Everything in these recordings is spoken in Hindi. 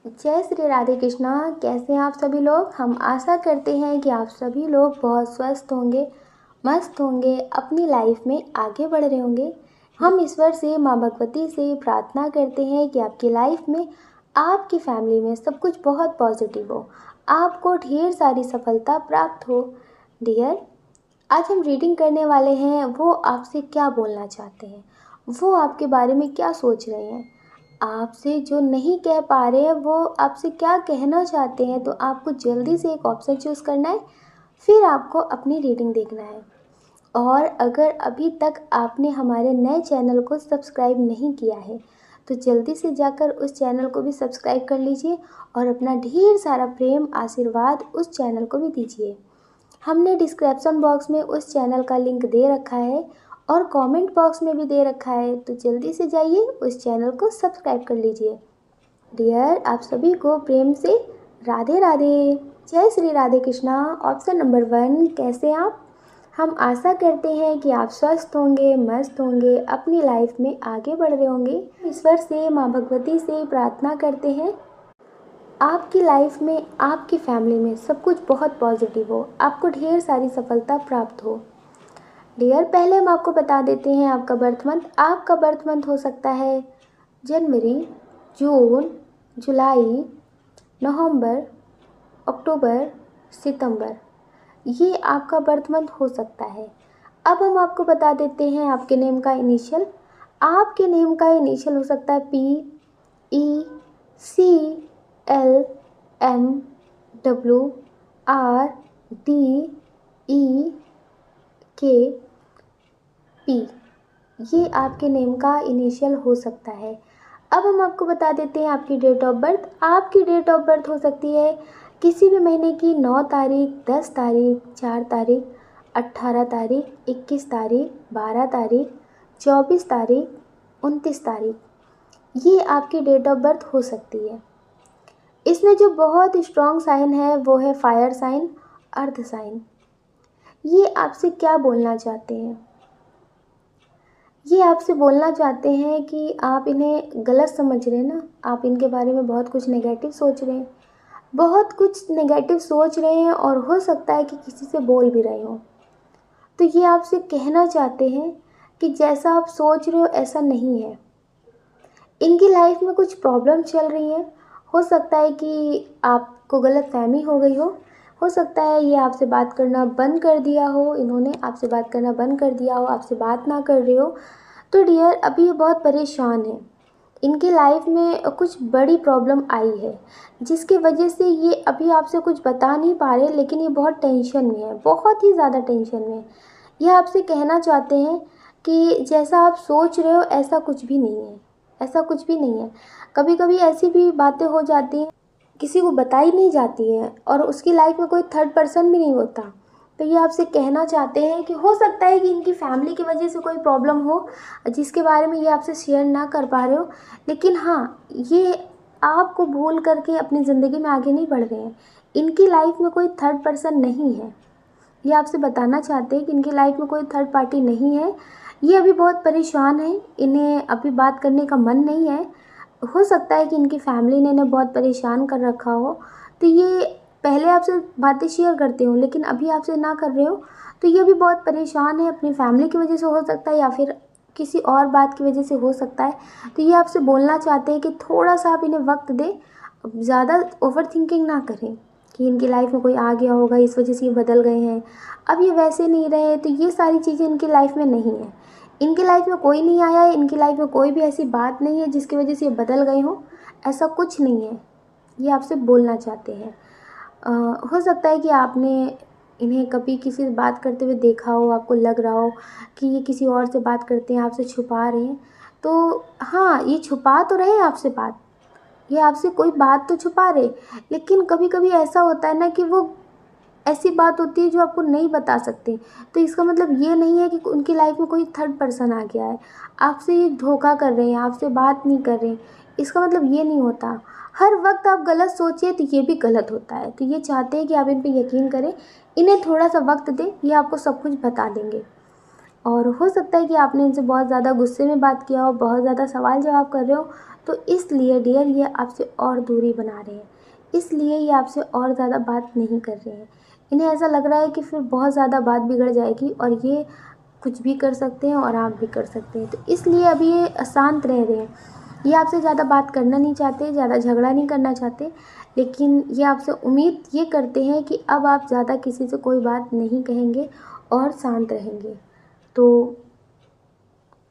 जय श्री राधे कृष्णा। कैसे हैं आप सभी लोग। हम आशा करते हैं कि आप सभी लोग बहुत स्वस्थ होंगे, मस्त होंगे, अपनी लाइफ में आगे बढ़ रहे होंगे। हम ईश्वर से, माँ भगवती से प्रार्थना करते हैं कि आपकी लाइफ में, आपकी फैमिली में सब कुछ बहुत पॉजिटिव हो, आपको ढेर सारी सफलता प्राप्त हो। डियर, आज हम रीडिंग करने वाले हैं। वो आपसे क्या बोलना चाहते हैं, वो आपके बारे में क्या सोच रहे हैं, आपसे जो नहीं कह पा रहे हैं वो आपसे क्या कहना चाहते हैं। तो आपको जल्दी से एक ऑप्शन चूज़ करना है, फिर आपको अपनी रीडिंग देखना है। और अगर अभी तक आपने हमारे नए चैनल को सब्सक्राइब नहीं किया है तो जल्दी से जाकर उस चैनल को भी सब्सक्राइब कर लीजिए और अपना ढेर सारा प्रेम आशीर्वाद उस चैनल को भी दीजिए। हमने डिस्क्रिप्शन बॉक्स में उस चैनल का लिंक दे रखा है और कमेंट बॉक्स में भी दे रखा है, तो जल्दी से जाइए उस चैनल को सब्सक्राइब कर लीजिए। डियर, आप सभी को प्रेम से राधे राधे। जय श्री राधे कृष्णा। ऑप्शन नंबर 1, कैसे आप। हम आशा करते हैं कि आप स्वस्थ होंगे, मस्त होंगे, अपनी लाइफ में आगे बढ़ रहे होंगे। ईश्वर से, माँ भगवती से प्रार्थना करते हैं आपकी लाइफ में, आपकी फैमिली में सब कुछ बहुत पॉजिटिव हो, आपको ढेर सारी सफलता प्राप्त हो। डियर, पहले हम आपको बता देते हैं आपका बर्थ मंथ। आपका बर्थ मंथ हो सकता है जनवरी, जून, जुलाई, नवंबर, अक्टूबर, सितंबर। ये आपका बर्थ मंथ हो सकता है। अब हम आपको बता देते हैं आपके नेम का इनिशियल। आपके नेम का इनिशियल हो सकता है PECLMWRDEK। ये आपके नेम का इनिशियल हो सकता है। अब हम आपको बता देते हैं आपकी डेट ऑफ बर्थ। आपकी डेट ऑफ बर्थ हो सकती है किसी भी महीने की 9 तारीख, 10 तारीख, 4 तारीख, 18 तारीख, 21 तारीख, 12 तारीख, 24 तारीख, 29 तारीख। ये आपकी डेट ऑफ बर्थ हो सकती है। इसमें जो बहुत स्ट्रॉन्ग साइन है वो है फायर साइन, अर्थ साइन। ये आपसे क्या बोलना चाहते हैं। ये आपसे बोलना चाहते हैं कि आप इन्हें गलत समझ रहे हैं ना, आप इनके बारे में बहुत कुछ नेगेटिव सोच रहे हैं, बहुत कुछ नेगेटिव सोच रहे हैं और हो सकता है कि किसी से बोल भी रहे हो। तो ये आपसे कहना चाहते हैं कि जैसा आप सोच रहे हो ऐसा नहीं है। इनकी लाइफ में कुछ प्रॉब्लम चल रही है। हो सकता है कि आपको गलतफहमी हो गई हो सकता है ये आपसे बात करना बंद कर दिया हो, इन्होंने आपसे बात करना बंद कर दिया हो, आपसे बात ना कर रहे हो। तो डियर, अभी ये बहुत परेशान है। इनकी लाइफ में कुछ बड़ी प्रॉब्लम आई है जिसकी वजह से ये अभी आपसे कुछ बता नहीं पा रहे, लेकिन ये बहुत टेंशन में है, बहुत ही ज़्यादा टेंशन में है। ये आपसे कहना चाहते हैं कि जैसा आप सोच रहे हो ऐसा कुछ भी नहीं है, ऐसा कुछ भी नहीं है। कभी कभी ऐसी भी बातें हो जाती हैं, किसी को बताई नहीं जाती है और उसकी लाइफ में कोई थर्ड पर्सन भी नहीं होता। तो ये आपसे कहना चाहते हैं कि हो सकता है कि इनकी फैमिली की वजह से कोई प्रॉब्लम हो जिसके बारे में ये आपसे शेयर ना कर पा रहे हो, लेकिन हाँ, ये आपको भूल करके अपनी ज़िंदगी में आगे नहीं बढ़ रहे हैं। इनकी लाइफ में कोई थर्ड पर्सन नहीं है। ये आपसे बताना चाहते हैं कि इनकी लाइफ में कोई थर्ड पार्टी नहीं है। ये अभी बहुत परेशान है, इन्हें अभी बात करने का मन नहीं है। हो सकता है कि इनकी फैमिली ने इन्हें बहुत परेशान कर रखा हो, तो ये पहले आपसे बातें शेयर करते हो लेकिन अभी आपसे ना कर रहे हो। तो ये भी बहुत परेशान है, अपनी फैमिली की वजह से हो सकता है या फिर किसी और बात की वजह से हो सकता है। तो ये आपसे बोलना चाहते हैं कि थोड़ा सा आप इन्हें वक्त दें, ज़्यादा ओवर थिंकिंग ना करें कि इनकी लाइफ में कोई आ गया होगा इस वजह से ये बदल गए हैं, अब ये वैसे नहीं रहे। तो ये सारी चीज़ें इनकी लाइफ में नहीं है। इनकी लाइफ में कोई नहीं आया है, इनकी लाइफ में कोई भी ऐसी बात नहीं है जिसकी वजह से ये बदल गए हों, ऐसा कुछ नहीं है। ये आपसे बोलना चाहते हैं। हो सकता है कि आपने इन्हें कभी किसी से बात करते हुए देखा हो, आपको लग रहा हो कि ये किसी और से बात करते हैं, आपसे छुपा रहे हैं। तो हाँ, ये छुपा तो रहे आपसे बात, ये आपसे कोई बात तो छुपा रहे, लेकिन कभी कभी ऐसा होता है ना कि वो ऐसी बात होती है जो आपको नहीं बता सकते। तो इसका मतलब ये नहीं है कि उनकी लाइफ में कोई थर्ड पर्सन आ गया है, आपसे ये धोखा कर रहे हैं, आपसे बात नहीं कर रहे हैं, इसका मतलब ये नहीं होता। हर वक्त आप गलत सोचिए तो ये भी गलत होता है। तो ये चाहते हैं कि आप इन पर यकीन करें, इन्हें थोड़ा सा वक्त दें, ये आपको सब कुछ बता देंगे। और हो सकता है कि आपने इनसे बहुत ज़्यादा गुस्से में बात किया हो, बहुत ज़्यादा सवाल जवाब कर रहे हो, तो इसलिए डियर ये आपसे और दूरी बना रहे हैं, इसलिए ये आपसे और ज़्यादा बात नहीं कर रहे हैं। इन्हें ऐसा लग रहा है कि फिर बहुत ज़्यादा बात बिगड़ जाएगी और ये कुछ भी कर सकते हैं और आप भी कर सकते हैं, तो इसलिए अभी ये अशांत रह रहे हैं। ये आपसे ज़्यादा बात करना नहीं चाहते, ज़्यादा झगड़ा नहीं करना चाहते, लेकिन ये आपसे उम्मीद ये करते हैं कि अब आप ज़्यादा किसी से कोई बात नहीं कहेंगे और शांत रहेंगे। तो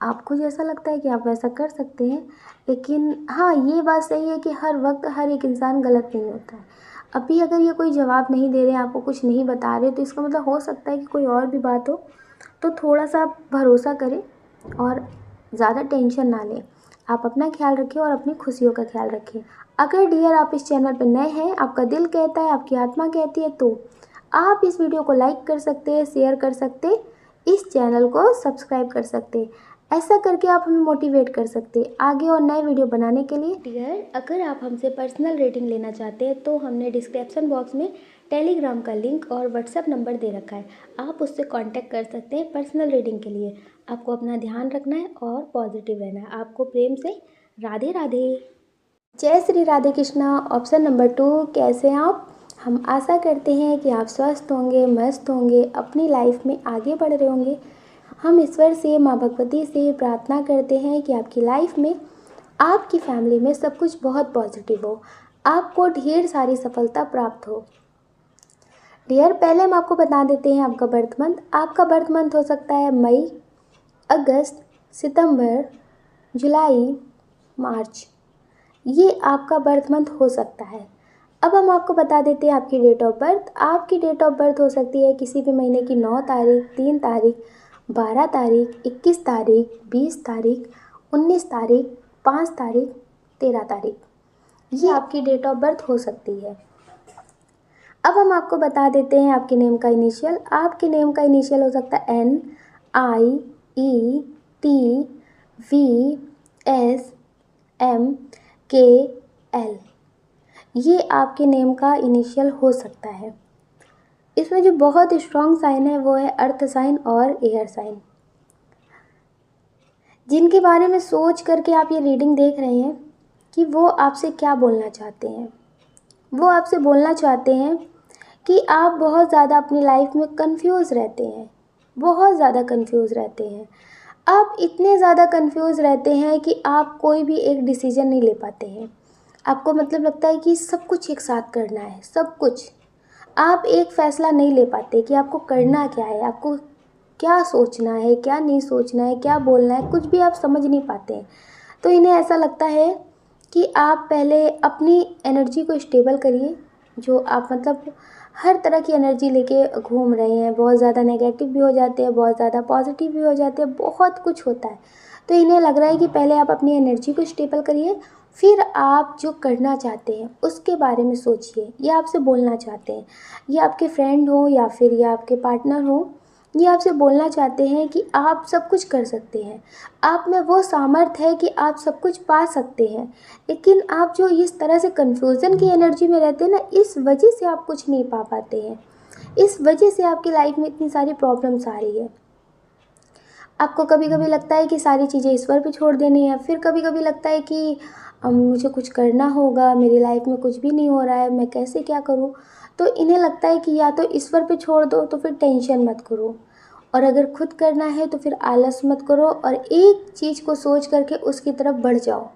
आपको जैसा लगता है कि आप वैसा कर सकते हैं, लेकिन हाँ, ये बात सही है कि हर वक्त हर एक इंसान गलत नहीं होता है। अभी अगर ये कोई जवाब नहीं दे रहे हैं, आपको कुछ नहीं बता रहे, तो इसका मतलब हो सकता है कि कोई और भी बात हो। तो थोड़ा-सा आप भरोसा करें और ज़्यादा टेंशन ना लें। आप अपना ख़्याल रखिए और अपनी खुशियों का ख़्याल रखिए। अगर डियर आप इस चैनल पर नए हैं, आपका दिल कहता है, आपकी आत्मा कहती है, तो आप इस वीडियो को लाइक कर सकते हैं, शेयर कर सकते, इस चैनल को सब्सक्राइब कर सकते। ऐसा करके आप हमें मोटिवेट कर सकते हैं आगे और नए वीडियो बनाने के लिए। डियर, अगर आप हमसे पर्सनल रीडिंग लेना चाहते हैं तो हमने डिस्क्रिप्शन बॉक्स में टेलीग्राम का लिंक और व्हाट्सएप नंबर दे रखा है, आप उससे कांटेक्ट कर सकते हैं पर्सनल रीडिंग के लिए। आपको अपना ध्यान रखना है और पॉजिटिव रहना है। आपको प्रेम से राधे राधे। जय श्री राधे कृष्णा। ऑप्शन नंबर 2, कैसे हैं आप? हम आशा करते हैं कि आप स्वस्थ होंगे, मस्त होंगे, अपनी लाइफ में आगे बढ़ रहे होंगे। हम ईश्वर से, माँ भगवती से प्रार्थना करते हैं कि आपकी लाइफ में, आपकी फैमिली में सब कुछ बहुत पॉजिटिव हो, आपको ढेर सारी सफलता प्राप्त हो। डियर, पहले हम आपको बता देते हैं आपका बर्थ मंथ। आपका बर्थ मंथ हो सकता है मई, अगस्त, सितंबर, जुलाई, मार्च। ये आपका बर्थ मंथ हो सकता है। अब हम आपको बता देते हैं आपकी डेट ऑफ बर्थ। आपकी डेट ऑफ बर्थ हो सकती है किसी भी महीने की 9 तारीख, 3 तारीख, 12 तारीख, 21 तारीख, 20 तारीख, 19 तारीख, 5 तारीख, 13 तारीख। ये आपकी डेट ऑफ बर्थ हो सकती है। अब हम आपको बता देते हैं आपके नेम का इनिशियल। आपके नेम का इनिशियल हो सकता है N, I, E, T, V, S, M, K, L। ये आपके नेम का इनिशियल हो सकता है। इसमें जो बहुत स्ट्रॉन्ग साइन है वो है अर्थ साइन और एयर साइन, जिनके बारे में सोच करके आप ये रीडिंग देख रहे हैं कि वो आपसे क्या बोलना चाहते हैं। वो आपसे बोलना चाहते हैं कि आप बहुत ज़्यादा अपनी लाइफ में कंफ्यूज रहते हैं, बहुत ज़्यादा कंफ्यूज रहते हैं। आप इतने ज़्यादा कंफ्यूज रहते हैं कि आप कोई भी एक डिसीजन नहीं ले पाते हैं। आपको मतलब लगता है कि सब कुछ एक साथ करना है, सब कुछ। आप एक फ़ैसला नहीं ले पाते कि आपको करना क्या है, आपको क्या सोचना है, क्या नहीं सोचना है, क्या बोलना है, कुछ भी आप समझ नहीं पाते हैं। तो इन्हें ऐसा लगता है कि आप पहले अपनी एनर्जी को स्टेबल करिए। जो आप मतलब हर तरह की एनर्जी लेके घूम रहे हैं, बहुत ज़्यादा नेगेटिव भी हो जाते हैं, बहुत ज़्यादा पॉजिटिव भी हो जाते हैं, बहुत कुछ होता है। तो इन्हें लग रहा है कि पहले आप अपनी एनर्जी को स्टेबल करिए, फिर आप जो करना चाहते हैं उसके बारे में सोचिए। ये आपसे बोलना चाहते हैं, ये आपके फ्रेंड हो या फिर ये आपके पार्टनर हो, ये आपसे बोलना चाहते हैं कि आप सब कुछ कर सकते हैं, आप में वो सामर्थ्य है कि आप सब कुछ पा सकते हैं। लेकिन आप जो इस तरह से कन्फ्यूज़न की एनर्जी में रहते हैं ना, इस वजह से आप कुछ नहीं पा पाते हैं, इस वजह से आपकी लाइफ में इतनी सारी प्रॉब्लम्स आ रही है। आपको कभी कभी लगता है कि सारी चीज़ें ईश्वर पे छोड़ देनी है, फिर कभी कभी लगता है कि मुझे कुछ करना होगा, मेरी लाइफ में कुछ भी नहीं हो रहा है, मैं कैसे क्या करूँ। तो इन्हें लगता है कि या तो ईश्वर पे छोड़ दो, तो फिर टेंशन मत करो, और अगर खुद करना है तो फिर आलस मत करो और एक चीज़ को सोच करके उसकी तरफ बढ़ जाओ।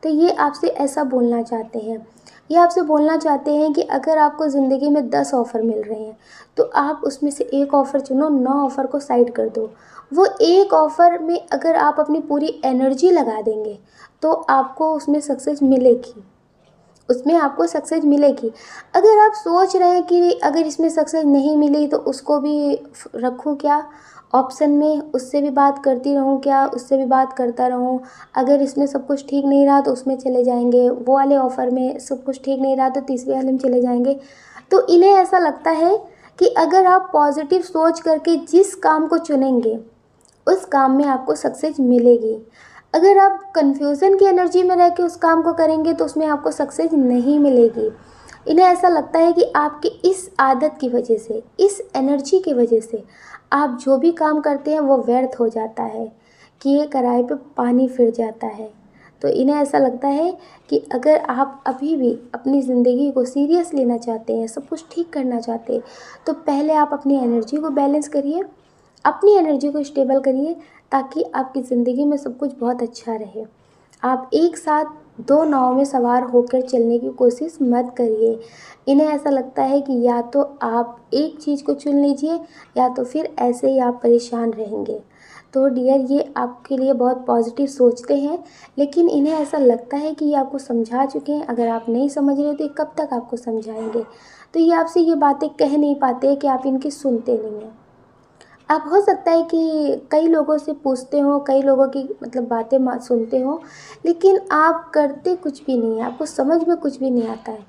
तो ये आपसे ऐसा बोलना चाहते हैं। ये आपसे बोलना चाहते हैं कि अगर आपको ज़िंदगी में 10 ऑफ़र मिल रहे हैं तो आप उसमें से एक ऑफ़र चुनो, 9 ऑफ़र को साइड कर दो। वो एक ऑफ़र में अगर आप अपनी पूरी एनर्जी लगा देंगे तो आपको उसमें सक्सेस मिलेगी, उसमें आपको सक्सेस मिलेगी। अगर आप सोच रहे हैं कि अगर इसमें सक्सेस नहीं मिली तो उसको भी रखूँ क्या ऑप्शन में, उससे भी बात करती रहूँ क्या, उससे भी बात करता रहूँ, अगर इसमें सब कुछ ठीक नहीं रहा तो उसमें चले जाएंगे, वो वाले ऑफ़र में सब कुछ ठीक नहीं रहा तो तीसरे वाले में चले जाएंगे। तो इन्हें ऐसा लगता है कि अगर आप पॉजिटिव सोच करके जिस काम को चुनेंगे उस काम में आपको सक्सेस मिलेगी। अगर आप कन्फ्यूज़न की एनर्जी में रह के उस काम को करेंगे तो उसमें आपको सक्सेस नहीं मिलेगी। इन्हें ऐसा लगता है कि आपकी इस आदत की वजह से, इस एनर्जी की वजह से आप जो भी काम करते हैं वो व्यर्थ हो जाता है, किए कराए पे पानी फिर जाता है। तो इन्हें ऐसा लगता है कि अगर आप अभी भी अपनी ज़िंदगी को सीरियस लेना चाहते हैं, सब कुछ ठीक करना चाहते हैं, तो पहले आप अपनी एनर्जी को बैलेंस करिए, अपनी एनर्जी को स्टेबल करिए, ताकि आपकी ज़िंदगी में सब कुछ बहुत अच्छा रहे। आप एक साथ दो नाव में सवार होकर चलने की कोशिश मत करिए। इन्हें ऐसा लगता है कि या तो आप एक चीज़ को चुन लीजिए, या तो फिर ऐसे ही आप परेशान रहेंगे। तो डियर, ये आपके लिए बहुत पॉजिटिव सोचते हैं, लेकिन इन्हें ऐसा लगता है कि ये आपको समझा चुके हैं। अगर आप नहीं समझ रहे तो ये कब तक आपको समझाएंगे। तो ये आपसे ये बातें कह नहीं पाते कि आप इनकी सुनते नहीं हैं। आप हो सकता है कि कई लोगों से पूछते हो, कई लोगों की मतलब बातें सुनते हो, लेकिन आप करते कुछ भी नहीं है, आपको समझ में कुछ भी नहीं आता है।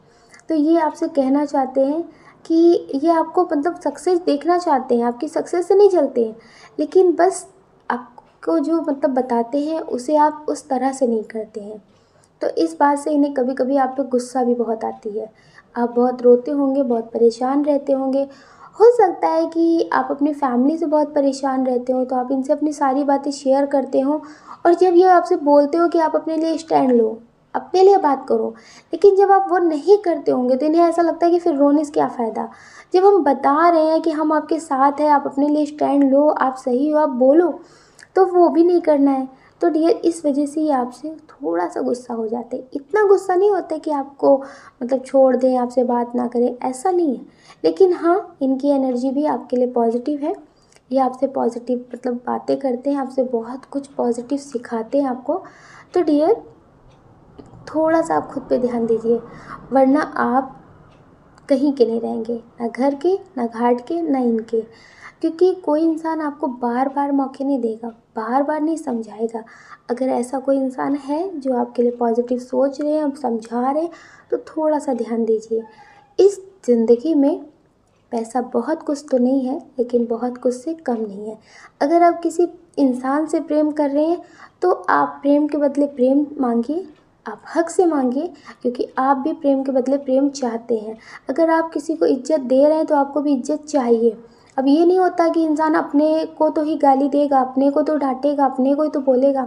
तो ये आपसे कहना चाहते हैं कि ये आपको मतलब सक्सेस देखना चाहते हैं, आपकी सक्सेस से नहीं चलते हैं, लेकिन बस आपको जो मतलब बताते हैं उसे आप उस तरह से नहीं करते हैं। तो इस बात से इन्हें कभी कभी आप पे गुस्सा भी बहुत आती है। आप बहुत रोते होंगे, बहुत परेशान रहते होंगे। हो सकता है कि आप अपनी फैमिली से बहुत परेशान रहते हो, तो आप इनसे अपनी सारी बातें शेयर करते हो, और जब ये आपसे बोलते हो कि आप अपने लिए स्टैंड लो, अपने लिए बात करो, लेकिन जब आप वो नहीं करते होंगे तो इन्हें ऐसा लगता है कि फिर रोने से क्या फ़ायदा। जब हम बता रहे हैं कि हम आपके साथ हैं, आप अपने लिए स्टैंड लो, आप सही हो, आप बोलो, तो वो भी नहीं करना है। तो डियर, इस वजह से ये आपसे थोड़ा सा गुस्सा हो जाते हैं। इतना गुस्सा नहीं होता कि आपको मतलब छोड़ दें, आपसे बात ना करें, ऐसा नहीं है। लेकिन हाँ, इनकी एनर्जी भी आपके लिए पॉजिटिव है। ये आपसे पॉजिटिव मतलब बातें करते हैं, आपसे बहुत कुछ पॉजिटिव सिखाते हैं आपको। तो डियर, थोड़ा सा आप खुद पे ध्यान दीजिए, वरना आप कहीं के नहीं रहेंगे, ना घर के, ना घाट के, ना इनके। क्योंकि कोई इंसान आपको बार बार मौके नहीं देगा, बार बार नहीं समझाएगा। अगर ऐसा कोई इंसान है जो आपके लिए पॉजिटिव सोच रहे हैं, समझा रहे हैं, तो थोड़ा सा ध्यान दीजिए। इस ज़िंदगी में पैसा बहुत कुछ तो नहीं है, लेकिन बहुत कुछ से कम नहीं है। अगर आप किसी इंसान से प्रेम कर रहे हैं, तो आप प्रेम के बदले प्रेम मांगिए, आप हक से मांगिए, क्योंकि आप भी प्रेम के बदले प्रेम चाहते हैं। अगर आप किसी को इज्जत दे रहे हैं तो आपको भी इज्जत चाहिए। अब ये नहीं होता कि इंसान अपने को तो ही गाली देगा, अपने को तो डांटेगा, अपने को ही तो बोलेगा।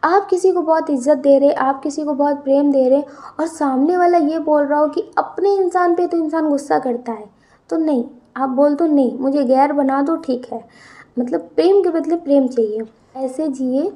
आप किसी को बहुत इज्जत दे रहे, आप किसी को बहुत प्रेम दे रहे, और सामने वाला ये बोल रहा हो कि अपने इंसान पे तो इंसान गुस्सा करता है, तो नहीं, आप बोल दो नहीं, मुझे गैर बना दो, ठीक है। मतलब प्रेम के बदले प्रेम चाहिए। ऐसे जिए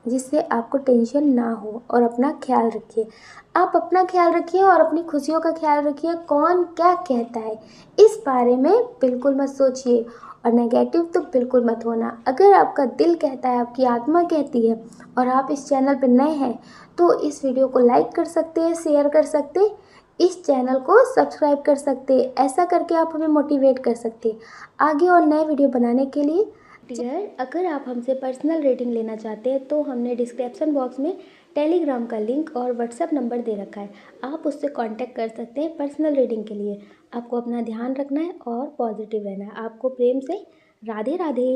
जिससे आपको टेंशन ना हो, और अपना ख्याल रखिए। आप अपना ख्याल रखिए और अपनी खुशियों का ख्याल रखिए। कौन क्या कहता है इस बारे में बिल्कुल मत सोचिए, और नेगेटिव तो बिल्कुल मत होना। अगर आपका दिल कहता है, आपकी आत्मा कहती है, और आप इस चैनल पर नए हैं, तो इस वीडियो को लाइक कर सकते हैं, शेयर कर सकते हैं, इस चैनल को सब्सक्राइब कर सकते हैं। ऐसा करके आप हमें मोटिवेट कर सकते हैं आगे और नए वीडियो बनाने के लिए। डियर, अगर आप हमसे पर्सनल रीडिंग लेना चाहते हैं, तो हमने डिस्क्रिप्शन बॉक्स में टेलीग्राम का लिंक और व्हाट्सएप नंबर दे रखा है, आप उससे कांटेक्ट कर सकते हैं पर्सनल रीडिंग के लिए। आपको अपना ध्यान रखना है और पॉजिटिव रहना है। आपको प्रेम से राधे राधे।